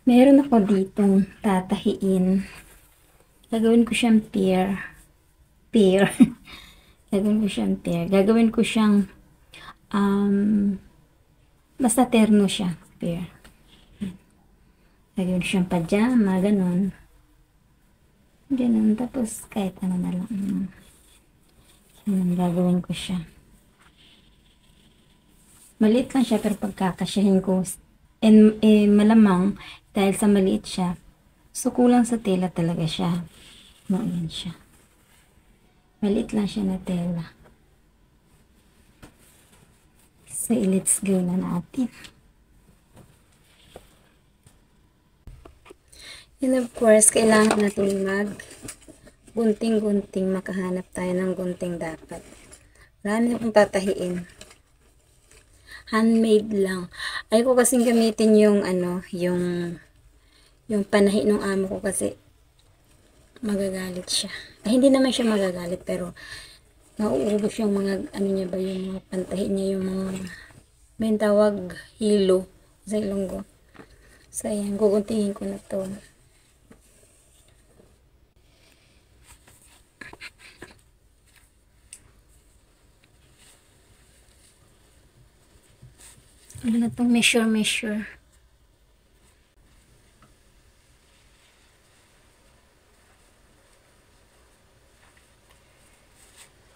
Meron ako ditong tatahiin. Gagawin ko siyang pear. Pear. Gagawin ko siyang pear. Gagawin ko siyang, basta terno siya. Pear. Gagawin ko siyang pajama, ganun. Ganun. Tapos, kahit ano na lang. Ganun, gagawin ko siya. Maliit lang siya, pero pagkakasyahin ko, malamang, dahil sa maliit siya, so kulang sa tela talaga siya. No, yan siya. Maliit lang siya na tela. So, let's go na natin. And of course, kailangan natin gunting-gunting, makahanap tayo ng gunting dapat. Marami akong tatahiin. Handmade lang. Ayoko kasing gamitin yung yung panahi ng amo ko kasi magagalit siya. Ay, hindi naman siya magagalit, pero nauubos yung mga, niya ba, yung mga pantahi niya, yung mga, may tawag, hilo, sa Ilonggo. So, ayan, guguntingin ko na to. Ano na itong measure.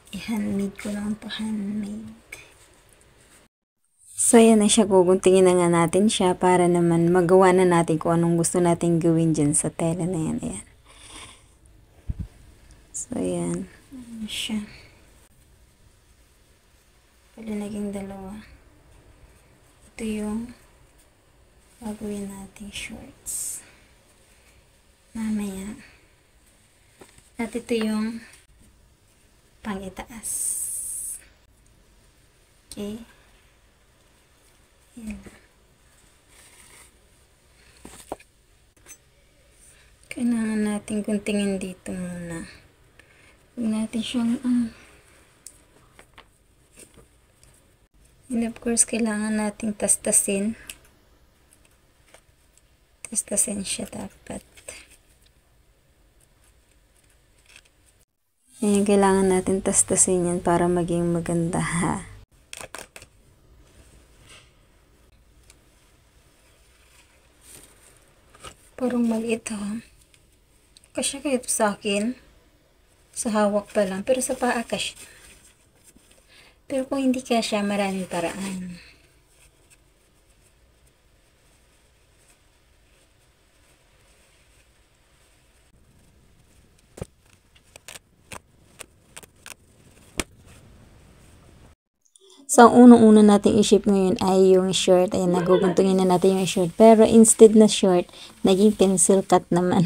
I-handmade ko lang ito, handmade. So, ayan na siya. Guguntingin na nga natin siya para naman magawa na natin kung anong gusto natin gawin dyan sa tela na yan. Ayan. So, ayan. Ayan siya. Pwede naging dalawa. Ito yung gagawin natin shorts. Mamaya. At ito yung pang-itaas. Okay. Yan. Kailangan natin guntingin dito muna. Huwag natin siyang and of course, kailangan nating tastasin. Tastasin siya dapat. Ayan, kailangan natin tastasin yan para maging maganda, ha. Parang maliit, ha. Kasya kayo sa akin. Sa hawak pa lang. Pero sa paa kasya. Pero kung hindi kasya, maraming paraan. So, ang unang-una natin i-ship ngayon ay yung short. Ayan, naguguntungin na natin yung short. Pero instead na short, naging pencil cut naman.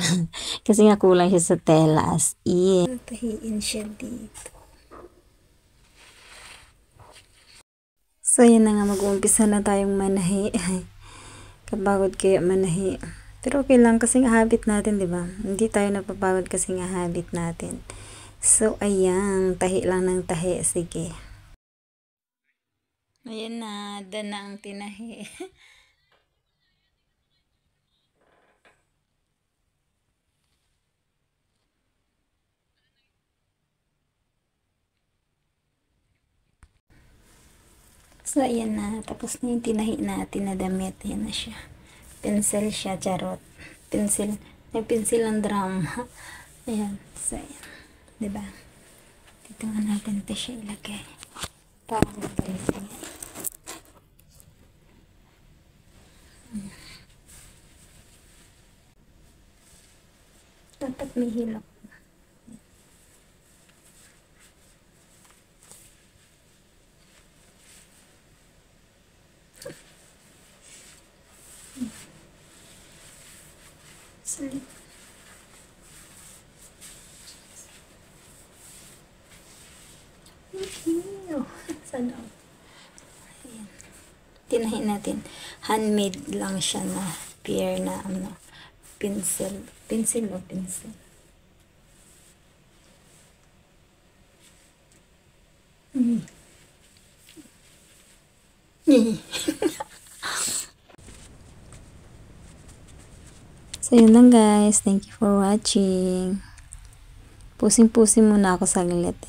Kasi nga kulang siya sa tela. As in. Tahiin siya dito. So, yan na nga. Mag-uumpisa na tayong manahi. Kapagod kaya manahi. Pero okay lang kasi nga habit natin, di ba? Hindi tayo napapagod kasi nga habit natin. So, ayan. Tahi lang ng tahi. Sige. Ayan na, dan na ang tinahi. So, ayan na. Tapos na yung tinahi natin na damit. Ayan na siya. Pencil siya, charot. Pencil. May pencil ang drama. Ayan. So, ayan. Diba? Dito nga natin ito siya ilagay. Para mabalisin yan. Dapat may hilak. Salit. Sana. Ayan. Tinahin natin. Handmade lang siya na pear na pencil. Pencil o pencil. So, yun lang guys. Thank you for watching. Pusing-pusing muna ako saglit.